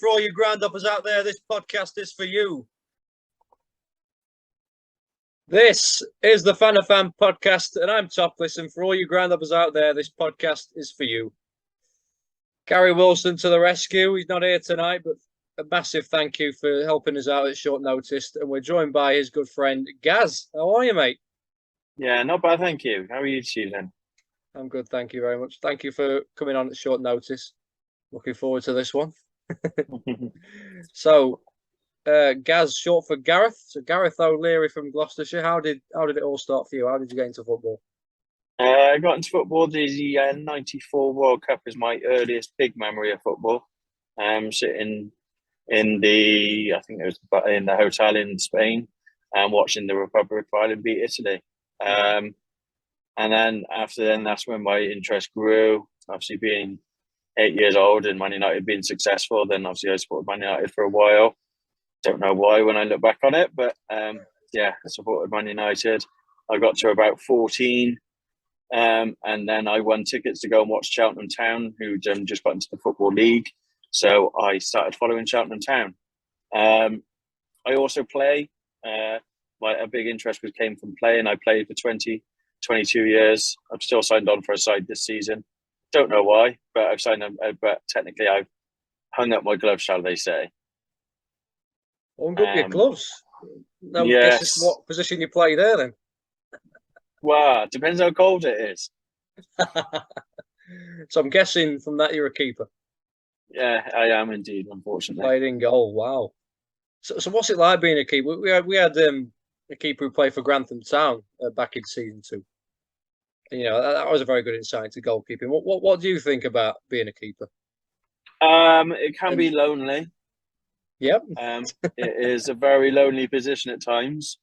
For all you Groundhoppers out there, this podcast is for you. This is the FANA Fan Podcast, and I'm Topliss, and for all you Groundhoppers out there, this podcast is for you. Gary Wilson to the rescue. He's not here tonight, but a massive thank you for helping us out at short notice. And we're joined by his good friend, Gaz. How are you, mate? Yeah, not bad, thank you. How are you then? I'm good, thank you very much. Thank you for coming on at short notice. Looking forward to this one. So, Gaz, short for Gareth. So Gareth O'Leary from Gloucestershire. How did it all start for you? How did you get into football? I got into football. The '94 World Cup is my earliest big memory of football. Sitting in the hotel in Spain and watching the Republic of Ireland beat Italy. And then after then, that's when my interest grew. Obviously, being 8 years old and Man United being successful, then obviously I supported Man United for a while. Don't know why when I look back on it, but I supported Man United. I got to about 14, and then I won tickets to go and watch Cheltenham Town, who just got into the Football League. So I started following Cheltenham Town. I also play. A big interest came from playing. I played for 22 years. I'm still signed on for a side this season. Don't know why, but I've signed up. But technically, I've hung up my gloves, shall they say? Hung up your gloves. No, yes. Guess what position you play there then? Well, depends how cold it is. So I'm guessing from that you're a keeper. Yeah, I am indeed. Unfortunately, played in goal. Wow. So what's it like being a keeper? We had a keeper who played for Grantham Town back in season 2. You know, that was a very good insight into goalkeeping. What do you think about being a keeper? It can be lonely. Yep. It is a very lonely position at times,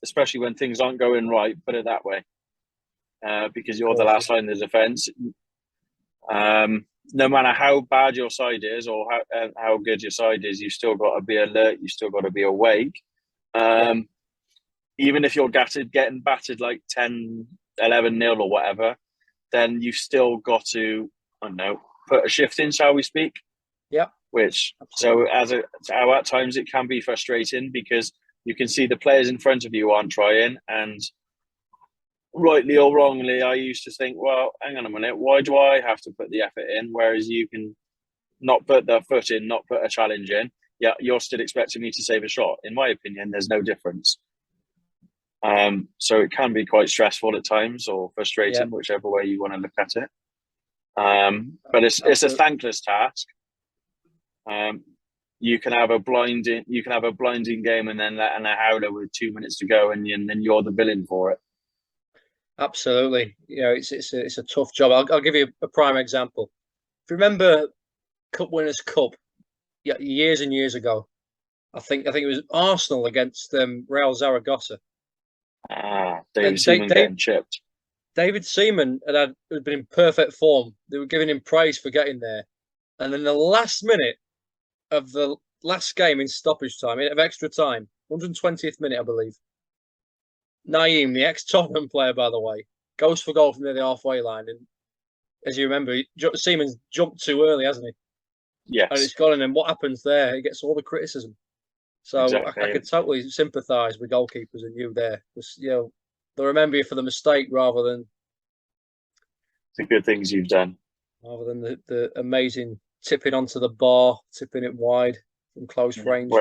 especially when things aren't going right. Put it that way, because you're the last line of defence. No matter how bad your side is or how good your side is, you still got to be alert. You still got to be awake. Even if you're getting battered like 10, 11-0 or whatever, then you've still got to, I don't know, put a shift in, shall we speak? Yeah. So at times it can be frustrating because you can see the players in front of you aren't trying, and rightly or wrongly, I used to think, well, hang on a minute, why do I have to put the effort in? Whereas you can not put the foot in, not put a challenge in. Yeah, you're still expecting me to save a shot. In my opinion, there's no difference. So it can be quite stressful at times or frustrating, whichever way you want to look at it. But it's a thankless task. You can have a blinding game and then let a howler with 2 minutes to go, and then you're the villain for it. Absolutely. You know, it's a tough job. I'll give you a prime example. If you remember Cup Winners' Cup years and years ago, I think it was Arsenal against Real Zaragoza. David Seaman getting chipped. David Seaman had been in perfect form. They were giving him praise for getting there. And then the last minute of the last game in stoppage time, of extra time, 120th minute, I believe, Naeem, the ex-Tottenham player, by the way, goes for goal from near the halfway line. And as you remember, Seaman's jumped too early, hasn't he? Yes. And it's gone, and then what happens there? He gets all the criticism. So exactly. I could totally sympathise with goalkeepers and you there. Because, you know, they'll remember you for the mistake rather than the good things you've done. Rather than the amazing tipping onto the bar, tipping it wide from close range.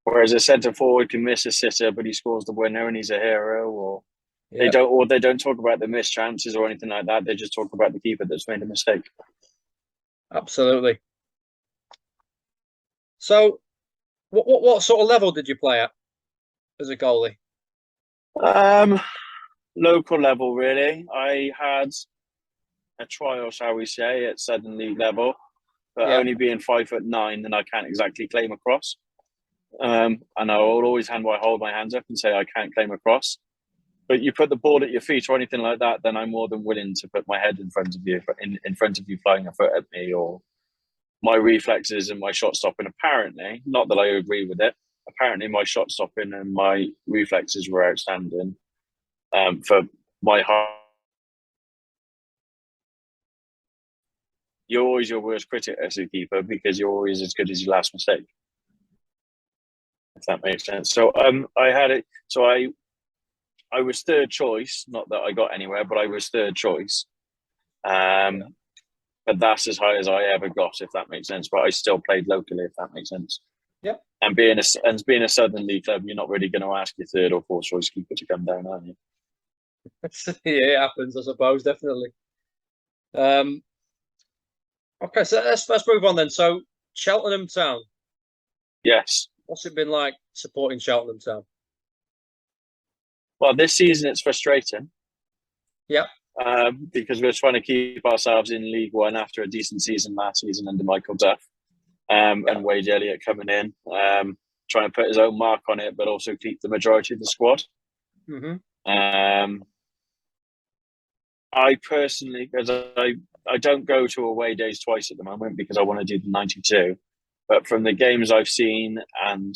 Whereas a centre forward can miss a sitter, but he scores the winner and he's a hero. Or they don't talk about the missed chances or anything like that. They just talk about the keeper that's made a mistake. Absolutely. So, what sort of level did you play at as a goalie? Local level, really. I had a trial, shall we say, at Southern League level, but only being 5'9", then I can't exactly claim across. And I will always hold my hands up and say I can't claim across. But you put the ball at your feet or anything like that, then I'm more than willing to put my head in front of you, in front of you flying a foot at me, or my reflexes and my shot stopping. Apparently, not that I agree with it, apparently my shot stopping and my reflexes were outstanding for my heart. you're always your worst critic as a keeper because you're always as good as your last mistake. If that makes sense. So I had it. So I was third choice. Not that I got anywhere, but I was third choice. But that's as high as I ever got, if that makes sense. But I still played locally, if that makes sense. Yeah. And being a Southern League club, you're not really going to ask your third or fourth choice keeper to come down, are you? Yeah, it happens, I suppose, definitely. Okay, so let's move on then. So Cheltenham Town. Yes. What's it been like supporting Cheltenham Town? Well, this season it's frustrating. Yeah. Because we're trying to keep ourselves in League One after a decent season last season under Michael Duff. And Wade Elliott coming in, trying to put his own mark on it, but also keep the majority of the squad. Mm-hmm. I personally, because I don't go to away days twice at the moment because I want to do the 92. But from the games I've seen and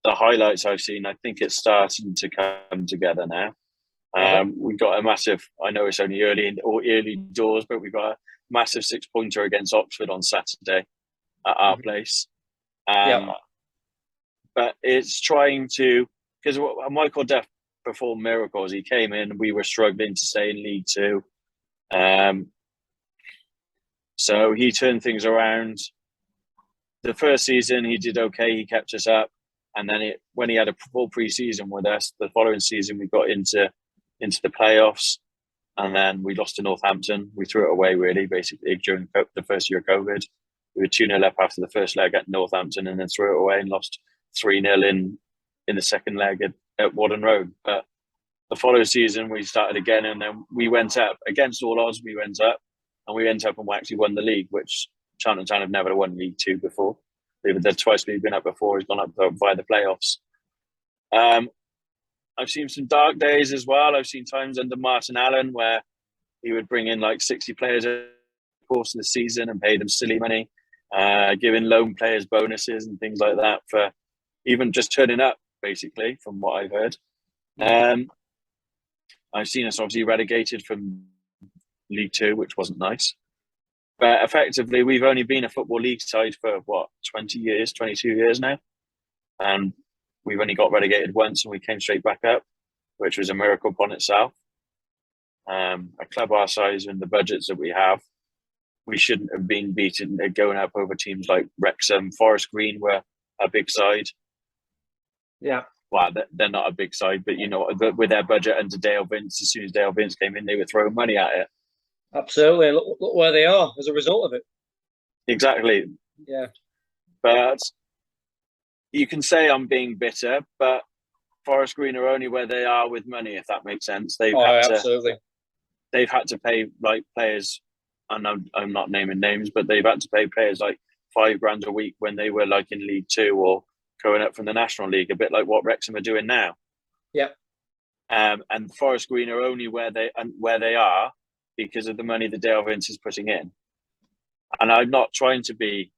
the highlights I've seen, I think it's starting to come together now. We got a massive, I know it's only early doors, but we've got a massive 6-pointer against Oxford on Saturday at our place. But it's trying to, because Michael Duff performed miracles. He came in, we were struggling to stay in League Two. So he turned things around. The first season he did okay, he kept us up. And then when he had a full pre-season with us, the following season we got into the playoffs. And then we lost to Northampton. We threw it away, really, basically, during the first year of COVID. We were 2-0 up after the first leg at Northampton and then threw it away and lost 3-0 in the second leg at Warden Road. But the following season, we started again and then we went up. Against all odds, we went up. And we went up and we actually won the league, which Cheltenham Town have never won League Two before. They've twice we've been up before. He's gone up via the playoffs. I've seen some dark days as well. I've seen times under Martin Allen where he would bring in like 60 players over the course of the season and pay them silly money, giving loan players bonuses and things like that for even just turning up, basically, from what I've heard. I've seen us obviously relegated from League Two, which wasn't nice. But effectively, we've only been a Football League side for, 22 years now. And we've only got relegated once and we came straight back up, which was a miracle upon itself. A club our size and the budgets that we have, we shouldn't have been beaten going up over teams like Wrexham. Forest Green were a big side. Yeah. Well, they're not a big side, but, with their budget under Dale Vince, as soon as Dale Vince came in, they were throwing money at it. Absolutely. Look where they are as a result of it. Exactly. Yeah. But you can say I'm being bitter, but Forest Green are only where they are with money, if that makes sense. Absolutely. They've had to pay like players, and I'm not naming names, but they've had to pay players like $5,000 a week when they were like in League Two or going up from the National League, a bit like what Wrexham are doing now. Yeah. And Forest Green are only where they are because of the money that Dale Vince is putting in. And I'm not trying to be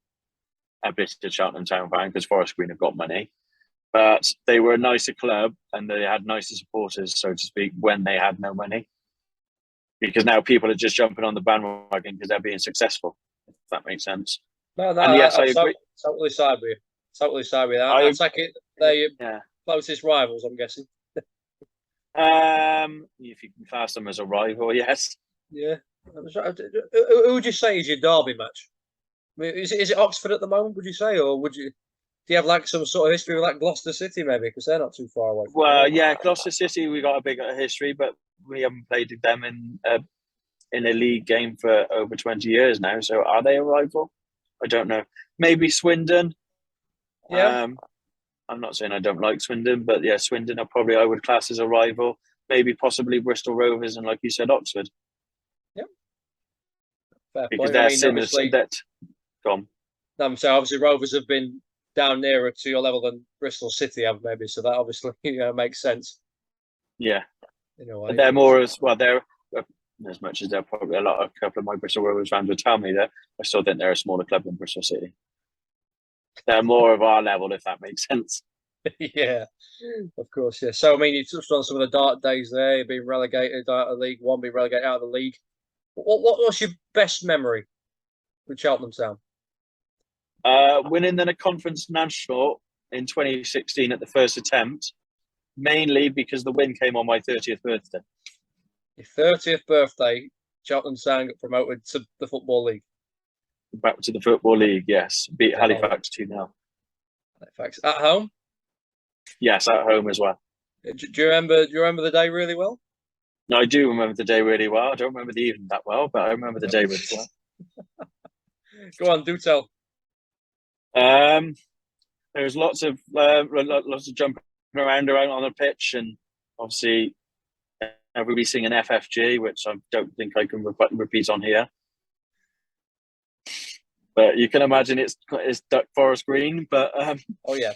a bitter Cheltenham Town fan because Forest Green have got money, but they were a nicer club and they had nicer supporters, so to speak, when they had no money. Because now people are just jumping on the bandwagon because they're being successful, if that makes sense. No, and yes, I agree. Totally side with you. Totally side with that. I take it they're your closest rivals, I'm guessing. If you can class them as a rival, yes. Yeah. Who would you say is your derby match? I mean, is it Oxford at the moment, would you say? Or do you have like some sort of history with like Gloucester City maybe? Because they're not too far away from yeah, Gloucester City, we got a big history, but we haven't played them in a league game for over 20 years now. So are they a rival? I don't know. Maybe Swindon. Yeah. I'm not saying I don't like Swindon, but yeah, Swindon I would class as a rival. Maybe possibly Bristol Rovers and, like you said, Oxford. Yeah. Fair because point. they're gone. So obviously Rovers have been down nearer to your level than Bristol City have maybe, so that obviously makes sense. Yeah. In a way. But they're more as well. They're as much as they're probably a couple of my Bristol Rovers fans would tell me that I still think they're a smaller club than Bristol City. They're more of our level, if that makes sense. Yeah, of course, yeah. So, I mean, you touched on some of the dark days there. You've been relegated out of League One, being relegated out of the league. What's your best memory with Cheltenham Town? Winning the Conference National in 2016 at the first attempt, mainly because the win came on my 30th birthday. Your 30th birthday, Cheltenham Town got promoted to the Football League. Back to the Football League, yes. Beat Halifax 2-0. Halifax. At home? Yes, at home as well. Do you remember the day really well? No, I do remember the day really well. I don't remember the evening that well, but I remember the day really well. Go on, do tell. There was lots of jumping around on the pitch, and obviously everybody singing FFG, which I don't think I can repeat on here. But you can imagine it's Duck Forest Green. But oh yeah,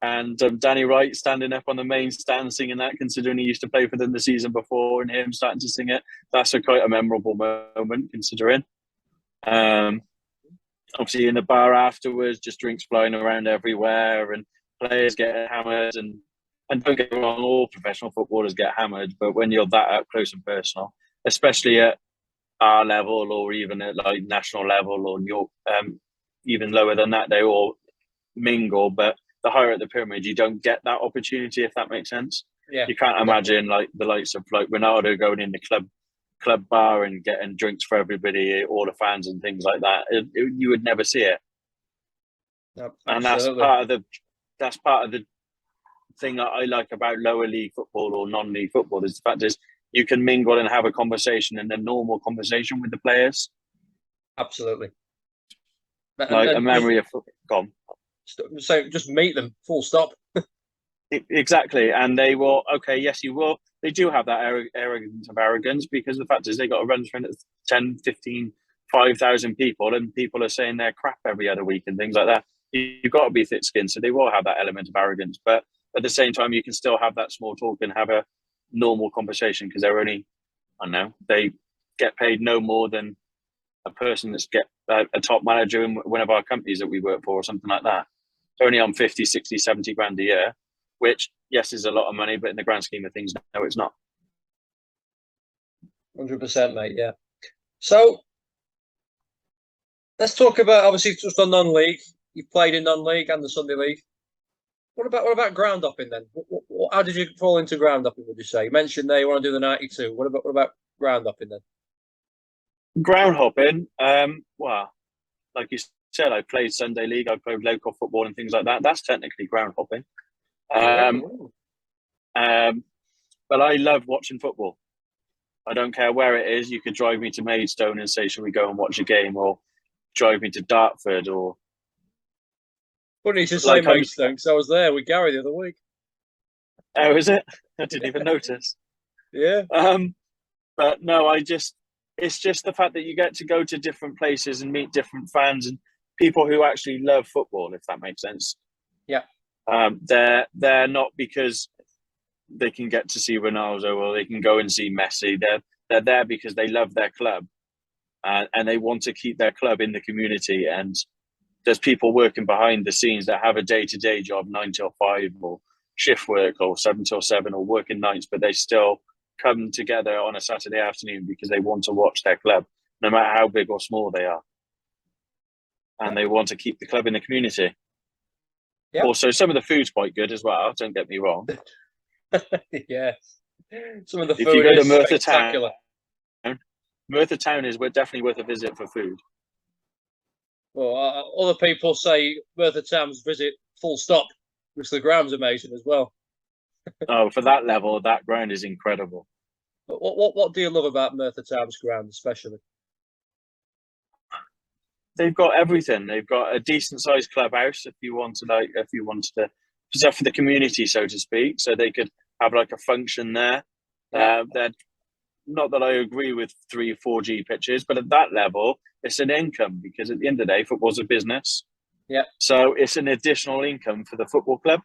and Danny Wright standing up on the main stand singing that, considering he used to play for them the season before, and him starting to sing it. That's quite a memorable moment, considering. Obviously, in the bar afterwards, just drinks flying around everywhere, and players getting hammered. And don't get me wrong, all professional footballers get hammered, but when you're that up close and personal, especially at our level or even at like national level or even lower than that, they all mingle. But the higher at the pyramid, you don't get that opportunity, if that makes sense. Yeah, you can't imagine like the likes of like Ronaldo going in the club bar and getting drinks for everybody, all the fans and things like that. You would never see it. Yep, and that's part of the thing that I like about lower league football or non-league football, is the fact is you can mingle and have a conversation, and a normal conversation with the players. Absolutely. Like a memory of football. So just meet them, full stop. Exactly. And they will, okay, yes, you will. They do have that arrogance, because the fact is they got a run through at 10, 15, 5,000 people, and people are saying they're crap every other week and things like that. You've got to be thick-skinned, so they will have that element of arrogance. But at the same time, you can still have that small talk and have a normal conversation, because they're only, I don't know, they get paid no more than a person that's a top manager in one of our companies that we work for or something like that. They're only on 50, 60, 70 grand a year, which, yes, is a lot of money, but in the grand scheme of things, no, it's not. 100%, mate, yeah. So, let's talk about, obviously, just on non-league. You've played in non-league and the Sunday League. What about ground hopping then? How did you fall into ground hopping, would you say? You mentioned there you want to do the 92. What about ground hopping then? Ground hopping, well, like you said, I played Sunday League, I played local football and things like that. That's technically ground hopping. But I love watching football. I don't care where it is. You could drive me to Maidstone and say, "Shall we go and watch a game?" Or drive me to Dartford. Or funny to say Maidstone, because I was there with Gary the other week. Oh, is it? I didn't even notice. Yeah. But no, it's just the fact that you get to go to different places and meet different fans and people who actually love football, if that makes sense. Yeah. They're not because they can get to see Ronaldo or they can go and see Messi. They're there because they love their club, and they want to keep their club in the community. And there's people working behind the scenes that have a day-to-day job, 9 till 5, or shift work, or 7 till 7, or working nights, but they still come together on a Saturday afternoon because they want to watch their club, no matter how big or small they are. And they want to keep the club in the community. Yep. Also, some of the food's quite good as well, don't get me wrong. Yeah. Some of the food if you go to Merthyr Town, Merthyr Town is definitely worth a visit for food. Well, other people say Merthyr Town's visit full stop, which the ground's amazing as well. Oh, for that level, that ground is incredible. But what do you love about Merthyr Town's ground, especially? They've got everything. They've got a decent sized clubhouse if you wanted to preserve for the community, so to speak. So they could have like a function there. Yeah. Not that I agree with 3-4G pitches, but at that level, it's an income, because at the end of the day, football's a business. Yeah. So it's an additional income for the football club.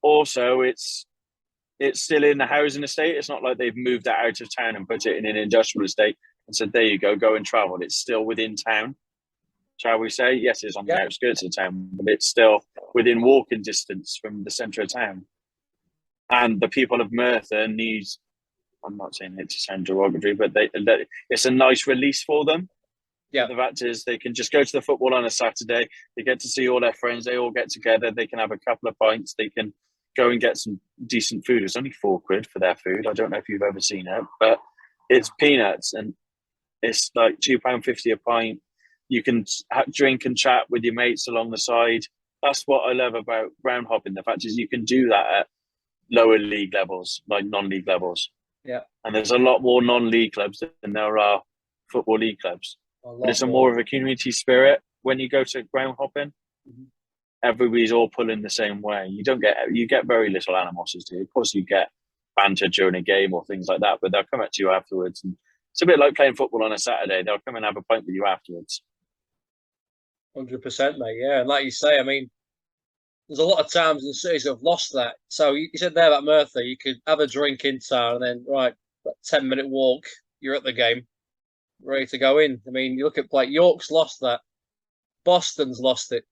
Also, it's still in the housing estate. It's not like they've moved it out of town and put it in an industrial estate and said, "There you go and travel." It's still within town, shall we say? Yes, it's on the outskirts of town, but it's still within walking distance from the centre of town. And the people of Merthyr need I'm not saying it to sound derogatory, but it's a nice release for them. Yeah. The fact is, they can just go to the football on a Saturday. They get to see all their friends. They all get together. They can have a couple of pints. They can go and get some decent food. It's only £4 for their food. I don't know if you've ever seen it, but it's peanuts, and it's like £2.50 a pint. You can drink and chat with your mates along the side. That's what I love about ground hopping. The fact is, you can do that at lower league levels, like non-league levels. Yeah. And there's a lot more non-league clubs than there are football league clubs. But it's more of a community spirit when you go to ground hopping. Mm-hmm. Everybody's all pulling the same way. You get very little animosity. Of course, you get banter during a game or things like that, but they'll come at you afterwards. And it's a bit like playing football on a Saturday. They'll come and have a pint with you afterwards. 100%, mate. Yeah, and like you say, I mean, there's a lot of times in cities that have lost that. So you said there about Merthyr, you could have a drink in town and then, right, 10-minute walk, you're at the game, ready to go in. I mean, you look at York's lost that. Boston's lost it.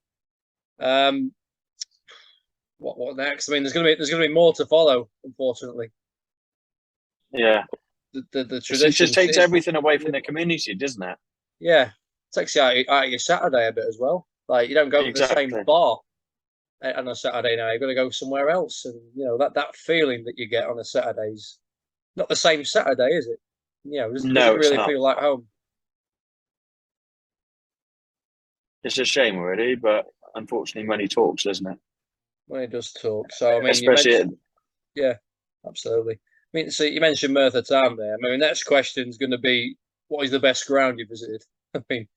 What next? I mean, there's gonna be more to follow, unfortunately. Yeah. The tradition it just takes everything away from the community, doesn't it? Yeah. It takes you out of your Saturday a bit as well. Like, you don't go to the same bar on a Saturday now. You've got to go somewhere else. And, that feeling that you get on a Saturday's not the same Saturday, is it? Does it really feel like home? It's a shame, really, but unfortunately, money talks, doesn't it? Money does talk. So, I mean, especially yeah, absolutely. I mean, so you mentioned Merthyr Town there. I mean, the next question is going to be, what is the best ground you visited? I mean,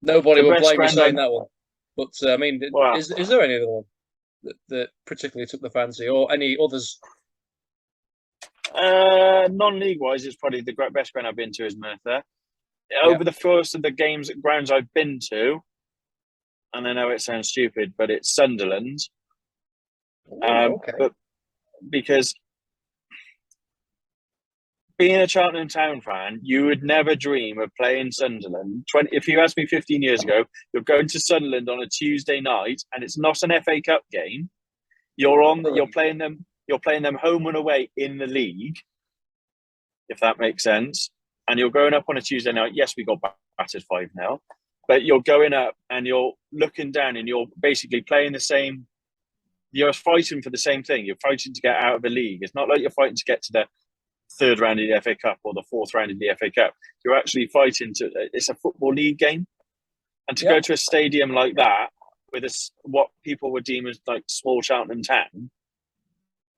nobody will blame you saying that one. But, I mean, is there any other one that particularly took the fancy, or any others? Non-league wise, it's probably the best ground I've been to is Merthyr. Over the first of the grounds I've been to, and I know it sounds stupid, but it's Sunderland. Okay. But because being a Cheltenham Town fan, you would never dream of playing Sunderland. If you asked me 15 years ago, you're going to Sunderland on a Tuesday night, and it's not an FA Cup game. You're playing them home and away in the league, if that makes sense. And you're going up on a Tuesday night. Yes, we got battered 5-0, but you're going up and you're looking down and you're basically playing the same. You're fighting for the same thing. You're fighting to get out of the league. It's not like you're fighting to get to the third round of the FA Cup or the fourth round of the FA Cup. You're actually fighting to. It's a football league game, and to go to a stadium like that with what people would deem as like small Cheltenham Town,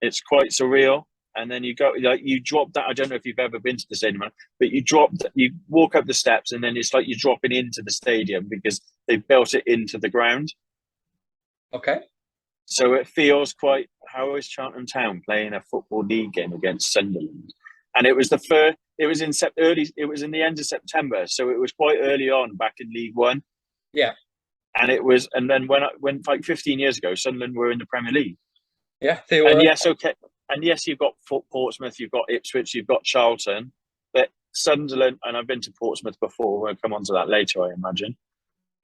it's quite surreal. And then you drop that. I don't know if you've ever been to the stadium, but you walk up the steps, and then it's like you're dropping into the stadium because they built it into the ground. Okay. So it feels quite. How is Cheltenham Town playing a football league game against Sunderland? And it was It was in the end of September, so it was quite early on back in League One. Yeah. And it was, and then when like 15 years ago, Sunderland were in the Premier League. Yeah, they were. And yes, okay. And yes, you've got Portsmouth, you've got Ipswich, you've got Charlton, but Sunderland, and I've been to Portsmouth before. We'll come on to that later, I imagine,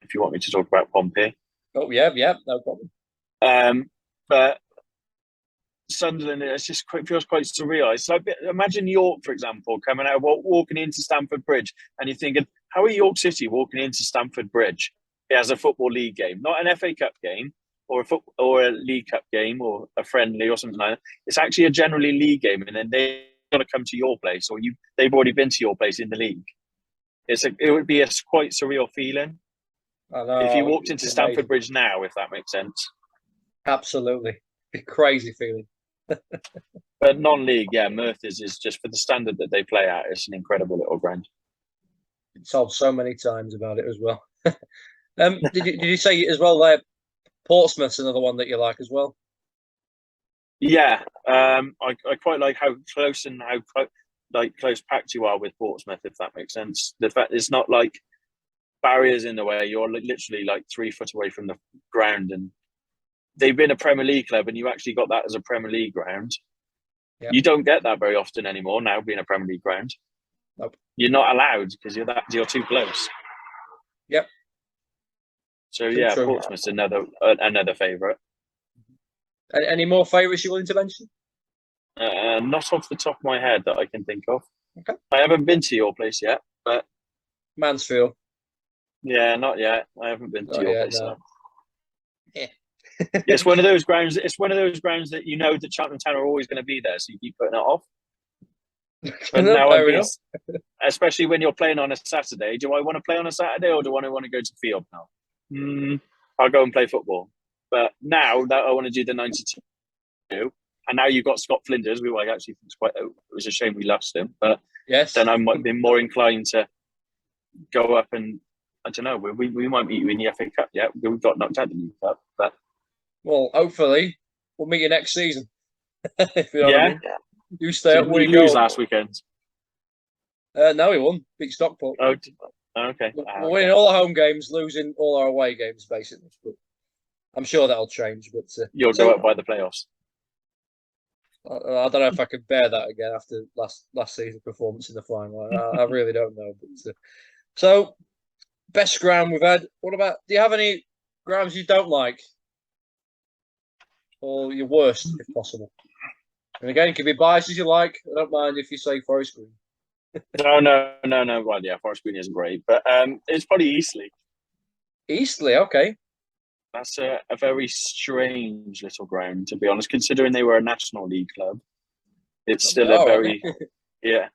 if you want me to talk about Pompey. Oh, yeah, no problem. But Sunderland, feels quite surreal. It's like, imagine York, for example, coming out, walking into Stamford Bridge, and you're thinking, how are York City walking into Stamford Bridge as a football league game, not an FA Cup game, or a League Cup game, or a friendly, or something like that. It's actually a generally league game, and then they've got to come to your place, or they've already been to your place in the league. It would be a quite surreal feeling. I know, if you walked into Stamford Bridge now, if that makes sense. Absolutely, be crazy feeling. But non-league, Merthyr's is just for the standard that they play at. It's an incredible little ground. It's told so many times about it as well. Did you say as well there? Portsmouth's another one that you like as well. Yeah, I quite like how close and close packed you are with Portsmouth, if that makes sense. The fact it's not like barriers in the way. You're literally like 3 foot away from the ground, and they've been a Premier League club, and you actually got that as a Premier League ground. Yep. You don't get that very often anymore now, being a Premier League ground. Nope. You're not allowed because you're too close. Yep. So true. Portsmouth's another favourite. Any more favourites you're willing to mention? Not off the top of my head that I can think of. Okay. I haven't been to your place yet, but Mansfield. yeah, not yet. I haven't been to Not your yet, place no. yet. Yeah. It's one of those grounds. It's one of those grounds that you know that Cheltenham Town are always going to be there, so you keep putting it off. But No, now fair enough. especially when you're playing on a Saturday. Do I want to play on a Saturday or do I want to go to the field now? I'll go and play football. But now that I want to do the 92, and now you've got Scott Flinders, who I actually think it was a shame we lost him. But Yes. then I might be more inclined to go up and I don't know. We might meet you in the FA Cup. Yeah, we got knocked out in the League Cup, but well, hopefully we'll meet you next season. If you know what I mean. You stay up. Did we lose last weekend? No, we won. Beat Stockport. Oh, okay. We're winning all our home games, losing all our away games, basically. But I'm sure that'll change. But you'll go up by the playoffs. I don't know if I could bear that again after last season's performance in the final. I really don't know. But so, best ground we've had. What about? Do you have any grounds you don't like, or your worst, if possible? And again, it can be biased as you like. I don't mind if you say Forest Green. No. Well, yeah, Forest Green isn't great, but it's probably Eastleigh. Eastleigh, okay. That's a very strange little ground, to be honest. Considering they were a National League club, it's still a very yeah.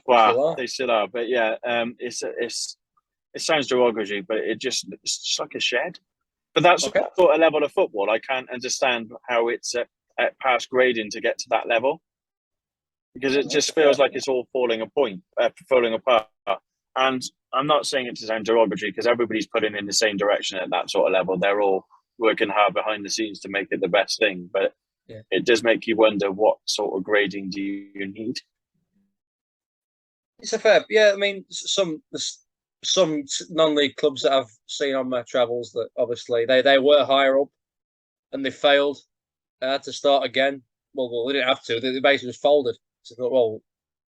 Wow, they still are, but yeah, it sounds derogatory, but it's just like a shed. But that's sort of level of football. I can't understand how it's at past grading to get to that level, because it just feels like it's all falling apart. And I'm not saying it to sound derogatory, because everybody's putting in the same direction at that sort of level. They're all working hard behind the scenes to make it the best thing, but it does make you wonder, what sort of grading do you need? It's a fair, I mean, some non-league clubs that I've seen on my travels that obviously they were higher up and they failed. They had to start again. Well, they didn't have to. They basically just folded. So I thought, well,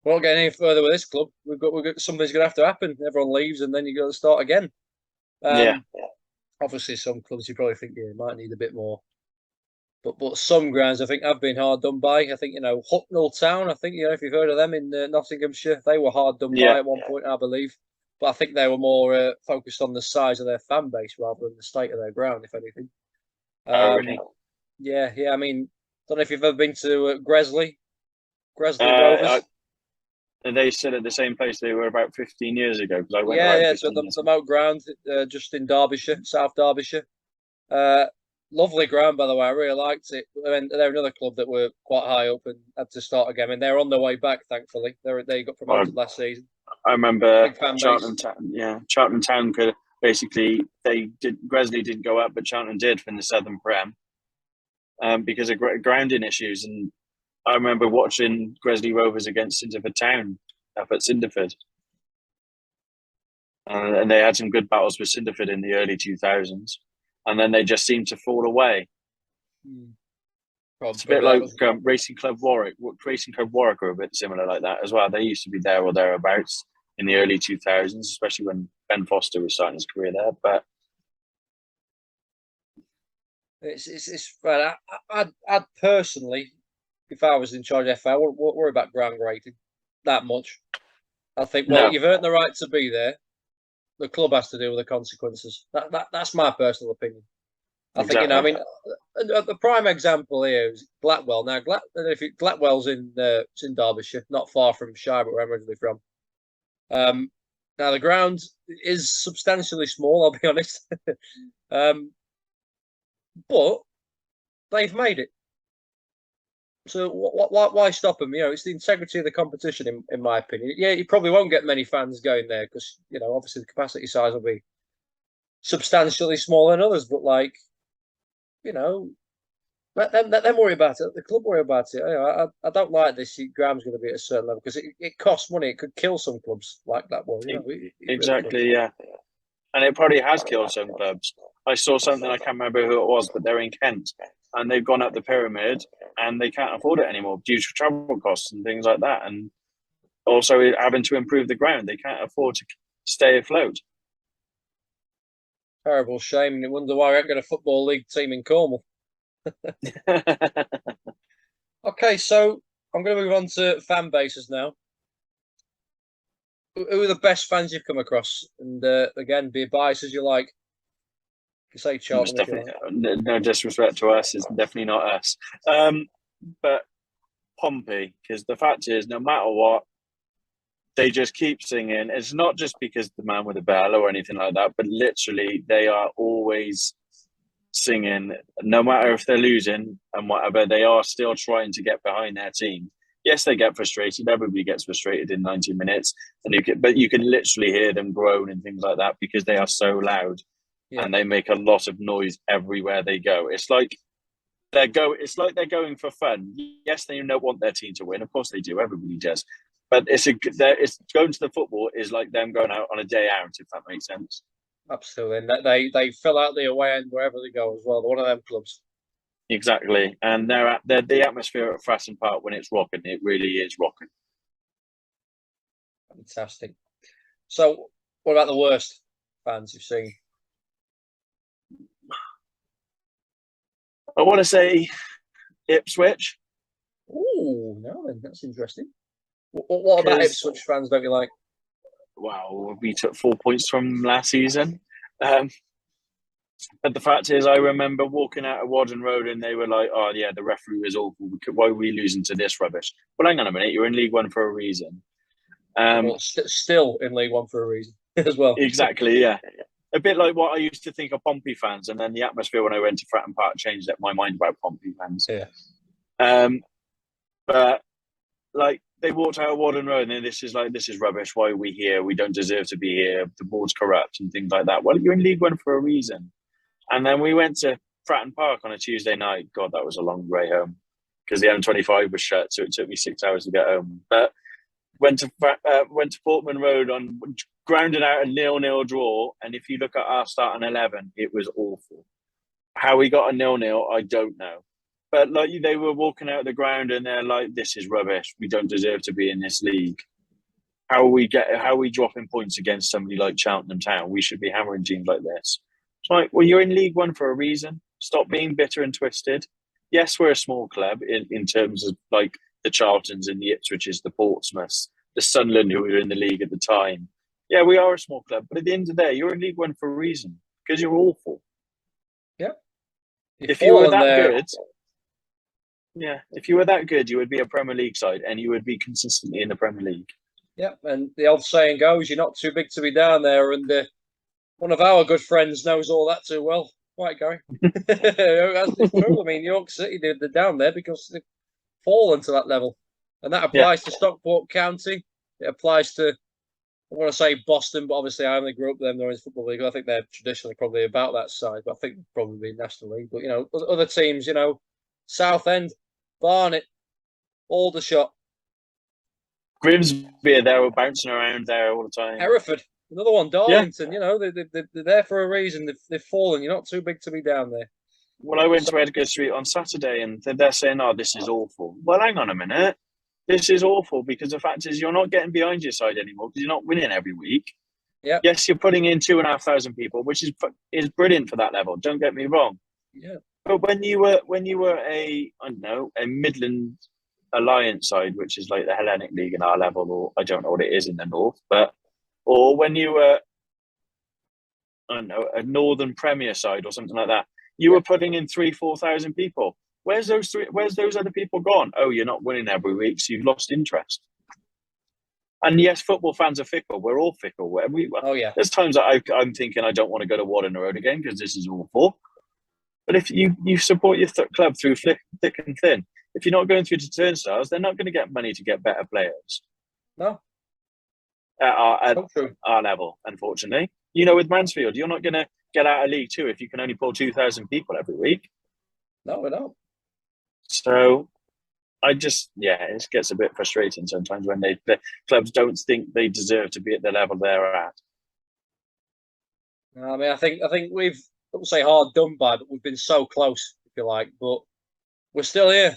we're not getting any further with this club. We've got something's going to have to happen. Everyone leaves, and then you got to start again. Obviously, some clubs you probably think might need a bit more. But some grounds I think have been hard done by. I think Hucknall Town. I think if you've heard of them in Nottinghamshire, they were hard done by at one point, I believe. But I think they were more focused on the size of their fan base rather than the state of their ground, if anything. Really? Yeah. I mean, don't know if you've ever been to Gresley Rovers. And they still at the same place they were about 15 years ago, because I went. So the Moat Ground, just in Derbyshire, South Derbyshire. Lovely ground, by the way. I really liked it. I mean, they're another club that were quite high up and had to start again. And they're on their way back, thankfully. They got promoted last season. I remember Cheltenham Town. Yeah, Cheltenham Town could basically Gresley didn't go up, but Cheltenham did from the Southern Prem, because of grounding issues. And I remember watching Gresley Rovers against Cinderford Town up at Cinderford, and they had some good battles with Cinderford in the early 2000s. And then they just seem to fall away. It's a bit like Racing Club Warwick. Racing Club Warwick are a bit similar like that as well. They used to be there or thereabouts in the early 2000s, especially when Ben Foster was starting his career there. But it's right. I'd personally, if I was in charge of FA, I wouldn't worry about ground grading that much. I think, you've earned the right to be there. The club has to deal with the consequences. That's my personal opinion. I think the prime example here is Glatwell. Now, Glatwell's in Derbyshire, not far from Shire, but where I'm originally from. Now the ground is substantially small, I'll be honest, but they've made it. So why stop them? It's the integrity of the competition, in my opinion. Yeah, you probably won't get many fans going there because obviously the capacity size will be substantially smaller than others. But let them worry about it. The club worry about it. I don't like this. Graham's going to be at a certain level because it costs money. It could kill some clubs like that one. Exactly, yeah. And it probably has killed some clubs. I saw something, I can't remember who it was, but they're in Kent, and they've gone up the pyramid, and they can't afford it anymore due to travel costs and things like that, and also having to improve the ground. They can't afford to stay afloat. Terrible shame. You wonder why I ain't got a football league team in Cornwall. Okay, so I'm going to move on to fan bases now. Who are the best fans you've come across? And again, be biased as you like. You can say It's Cheltenham if you definitely like. no disrespect to us. It's definitely not us. But Pompey, because the fact is, no matter what, they just keep singing. It's not just because the man with the bell or anything like that, but literally they are always singing, no matter if they're losing and whatever, they are still trying to get behind their team. Yes, they get frustrated. Everybody gets frustrated in 90 minutes, but you can literally hear them groan and things like that because they are so loud Yeah. and they make a lot of noise everywhere they go. It's like It's like they're going for fun. Yes, they don't want their team to win. Of course, they do. Everybody does. But it's going to the football is like them going out on a day out, if that makes sense. Absolutely. And they fill out the away end wherever they go as well. They're one of them clubs. Exactly, and they're the atmosphere at Fratton Park when it's rocking. It really is rocking. Fantastic. So, what about the worst fans you've seen? I want to say Ipswich. Oh, no, then that's interesting. What about Ipswich fans don't you like? Wow, we took 4 points from last season. But the fact is, I remember walking out of Wadden Road and they were like, "Oh yeah, the referee was awful. Why are we losing to this rubbish?" Well, hang on a minute. You're in League One for a reason. Well, still in League One for a reason as well. Exactly, yeah. A bit like what I used to think of Pompey fans, and then the atmosphere when I went to Fratton Park changed my mind about Pompey fans. Yeah. But like they walked out of Warden Road and this is rubbish. Why are we here? We don't deserve to be here. The board's corrupt and things like that. Well, you're in League One for a reason. And then we went to Fratton Park on a Tuesday night. God, that was a long way home because the M25 was shut, so it took me 6 hours to get home. But went to Portman Road on grounded out a 0-0 draw. And if you look at our starting 11, it was awful. How we got a 0-0, I don't know. But like they were walking out of the ground and they're like, "This is rubbish. We don't deserve to be in this league. How are we dropping points against somebody like Cheltenham Town? We should be hammering teams like this." It's like, well, you're in League One for a reason. Stop being bitter and twisted. Yes, we're a small club in terms of like the Charltons and the Ipswiches, the Portsmouths, the Sunderland who were in the league at the time. Yeah, we are a small club, but at the end of the day, you're in League One for a reason because you're awful. Yeah. If you were that good, if you were that good, you would be a Premier League side and you would be consistently in the Premier League. Yeah, and the old saying goes, "You're not too big to be down there." And one of our good friends knows all that too well. Right, Gary. It's true. I mean, York City, they're down there because they've fallen to that level. And that applies to Stockport County. It applies to, I want to say Boston, but obviously I only grew up there. They're in the Football League. I think they're traditionally probably about that side, but I think probably National League. But, other teams, Southend, Barnet, Aldershot. Grimsby, they were bouncing around there all the time. Hereford, another one. Darlington, they're there for a reason. They've fallen. You're not too big to be down there. Well, I went to Edgar Street on Saturday and they're saying, "Oh, this is awful." Well, hang on a minute. This is awful because the fact is you're not getting behind your side anymore because you're not winning every week. Yeah. Yes, you're putting in 2,500 people, which is brilliant for that level. Don't get me wrong. Yeah. But when you were a Midland Alliance side, which is like the Hellenic League in our level, or I don't know what it is in the north, or when you were a Northern Premier side or something like that, you were putting in 3,000-4,000 people. Where's those other people gone? Oh, you're not winning every week, so you've lost interest. And yes, football fans are fickle. We're all fickle. There's times that I'm thinking I don't want to go to Wadden Road again because this is awful. But if you support your club through thick and thin, if you're not going through the turnstiles, they're not going to get money to get better players. No. At our level, unfortunately. With Mansfield, you're not going to get out of League Two if you can only pull 2,000 people every week. No, we don't. So it gets a bit frustrating sometimes when the clubs don't think they deserve to be at the level they're at. I mean, I think we've, I won't say hard done by, but we've been so close, if you like. But we're still here.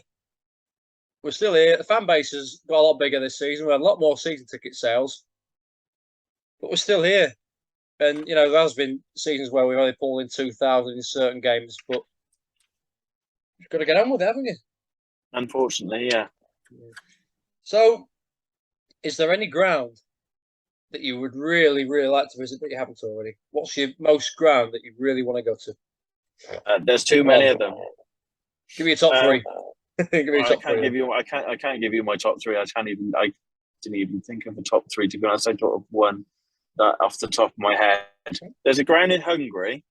We're still here. The fan base has got a lot bigger this season. We had a lot more season ticket sales, but we're still here. And there has been seasons where we've only pulled in 2,000 in certain games, but you've got to get on with it, haven't you? Unfortunately, yeah. So, is there any ground that you would really, really like to visit that you haven't already? What's your most ground that you really want to go to? There's too many of them. Give me your top three. Give me your top three. I can't give you my top three. I didn't even think of the top three, to be honest. I thought of one that off the top of my head. There's a ground in Hungary,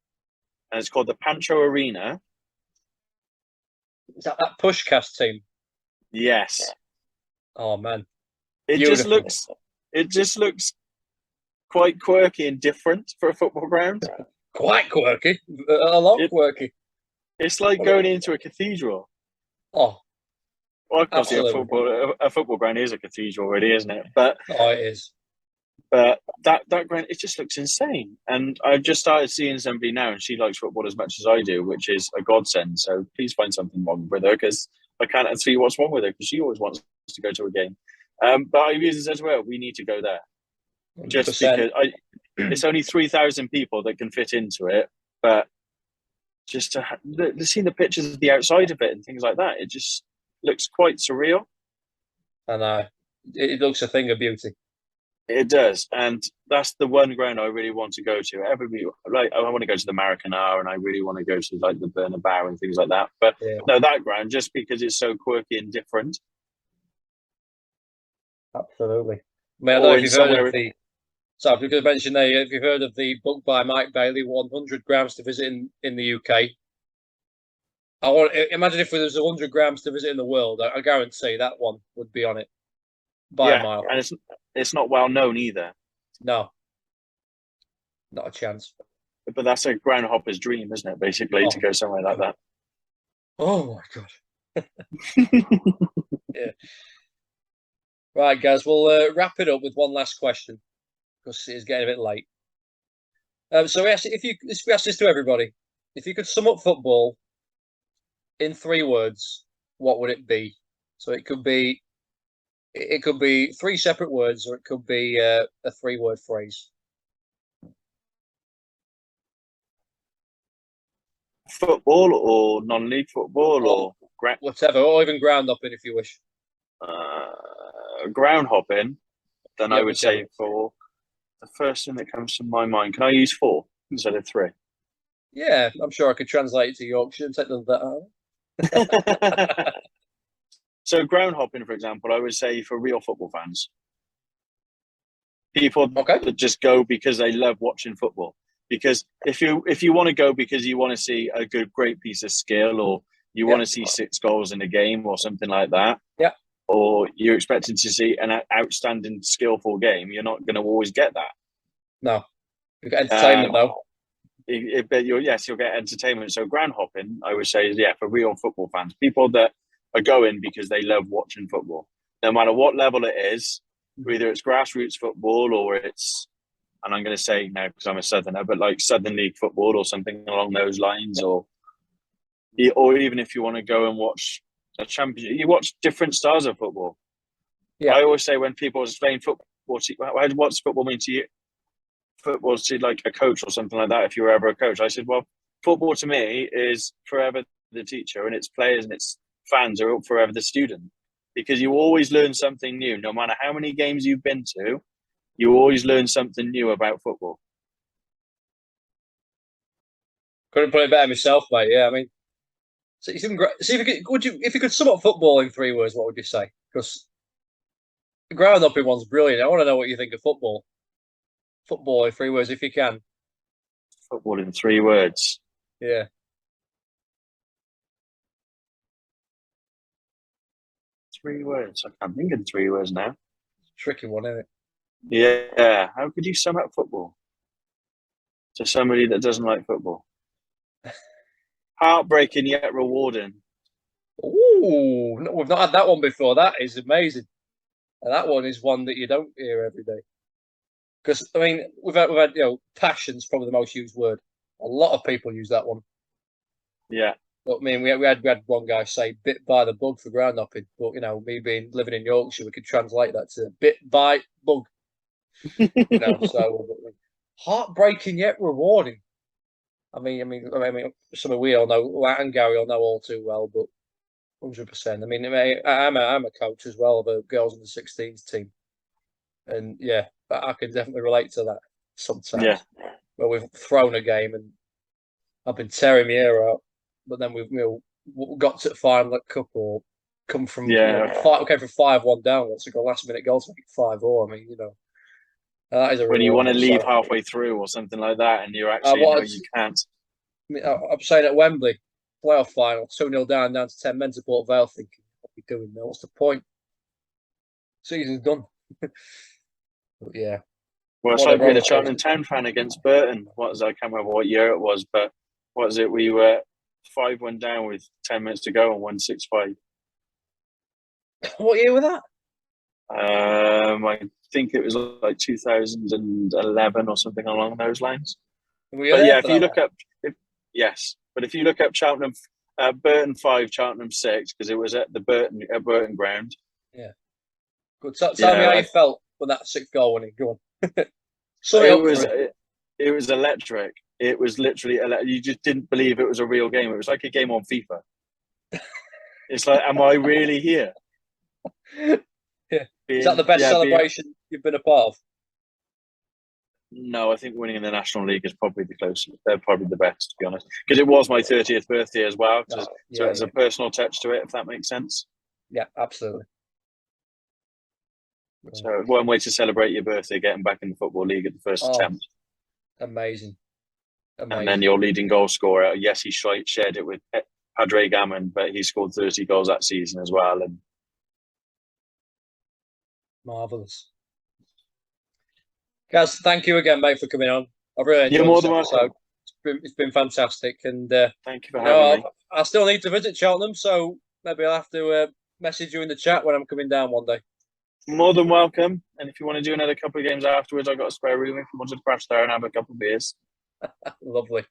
and it's called the Pancho Arena. Is that Pushcast team? Yes. Oh man, it just looks quite quirky and different for a football ground. Quite quirky, a lot quirky. It's like going into a cathedral. Oh, well, obviously a football ground is a cathedral, really, isn't it? But it is. But that ground, it just looks insane. And I've just started seeing somebody now, and she likes football as much as I do, which is a godsend. So please find something wrong with her, because I can't see what's wrong with her, because she always wants to go to a game. But I've used it as well. We need to go there. 100%. Just because it's only 3,000 people that can fit into it, but just to see the pictures of the outside of it and things like that, it just looks quite surreal. I know. It looks a thing of beauty. It does, and that's the one ground I really want to go to. Everybody, like, I want to go to the Maracanã, and I really want to go to like the Bernabeu and things like that. But no, that ground, just because it's so quirky and different. Absolutely. I mean, I don't know if you've heard of the. So I was going to mention there, if you've heard of the book by Mike Bailey, 100 grounds to visit in the UK. Imagine if there was 100 grounds to visit in the world. I guarantee that one would be on it by a mile. And it's not well known either. No, not a chance. But that's a groundhopper's dream, isn't it? Basically, to go somewhere like that. Oh my god! Yeah. Right, guys, we'll wrap it up with one last question, because it's getting a bit late. So we asked this to everybody: if you could sum up football in 3 words, what would it be? So it could be 3 separate words, or it could be a 3-word phrase. Football or non-league football or whatever, or even ground hopping if you wish. Ground hopping, then I would say for the first thing that comes to my mind, can I use 4 instead of 3? Yeah, I'm sure I could translate it to Yorkshire and take that out. So ground hopping, for example, I would say for real football fans. People that just go because they love watching football. Because if you want to go because you want to see a great piece of skill, or you want to see 6 goals in a game or something like that, or you're expecting to see an outstanding, skillful game, you're not going to always get that. No, you get entertainment though. You'll get entertainment. So ground hopping, I would say, is for real football fans, people that are going because they love watching football, no matter what level it is, whether it's grassroots football or it's, and I'm going to say now because I'm a Southerner, but like Southern League football or something along those lines, or even if you want to go and watch a championship, you watch different styles of football. Yeah. I always say when people are playing football, what's football mean to you? Football to like a coach or something like that. If you were ever a coach, I said, well, football to me is forever the teacher, and its players and its fans are forever the student, because you always learn something new. No matter how many games you've been to, you always learn something new about football. Couldn't put it better myself, mate. Yeah, I mean, so it's even great. See if you could sum up football in 3 words, what would you say? Because the ground hopping one's brilliant. I want to know what you think of football. Football in 3 words, if you can. Football in 3 words. Yeah. 3 words. I can't think of 3 words now. Tricky one, isn't it? Yeah. How could you sum up football to somebody that doesn't like football? Heartbreaking yet rewarding. Ooh, no, we've not had that one before. That is amazing. And that one is one that you don't hear every day. Because I mean, we've had passion's probably the most used word. A lot of people use that one. Yeah. But I mean, we had one guy say "bit by the bug" for ground hopping. But me living in Yorkshire, we could translate that to "bit by bug." So heartbreaking yet rewarding. I mean, something we all know, and Gary all know all too well. But 100%. I mean, I'm a coach as well of a girls under 16s team, and yeah, I can definitely relate to that sometimes. Yeah. Where we've thrown a game and I've been tearing my ear out, but then we've got to the final at cup or come from came from 5-1 down. Let's go last minute goal to make it 5-0. I mean, that is a when you want to leave so, halfway through or something like that, and you're actually you can't. I mean, I'm saying at Wembley playoff final, 2-0 down to 10 men to Port Vale, thinking, what are we doing now? What's the point? Season's done. But yeah. Well, it's like being a Cheltenham Town fan against Burton. I can't remember what year it was, but what was it? We were 5-1 down with 10 minutes to go and won 6-5. What year was that? I think it was like 2011 or something along those lines. But yeah, if you look up, but if you look up Cheltenham, Burton 5, Cheltenham 6, because it was at the Burton ground. Yeah. Good. Tell me how you felt when that 6th goal went in. Go on. It was electric. It was literally you just didn't believe it was a real game. It was like a game on FIFA. It's like, am I really here? Yeah. Is that the best celebration you've been a part of? No, I think winning in the National League is probably the closest. They're probably the best, to be honest, because it was my 30th birthday as well. So it has a personal touch to it, if that makes sense. Yeah, absolutely. So one way to celebrate your birthday, getting back in the Football League at the first attempt. Amazing. And then your leading goal scorer, yes, he shared it with Padre Gammon, but he scored 30 goals that season as well. And marvellous. Gaz, thank you again, mate, for coming on. I've really enjoyed You're more than welcome. It's been fantastic. And thank you for having me. I still need to visit Cheltenham, so maybe I'll have to message you in the chat when I'm coming down one day. More than welcome. And if you want to do another couple of games afterwards, I've got a spare room if you want to crash there and have a couple of beers. Lovely.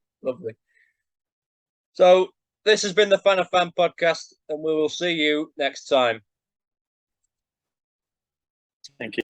So this has been the FANA Fan Podcast, and we will see you next time. Thank you.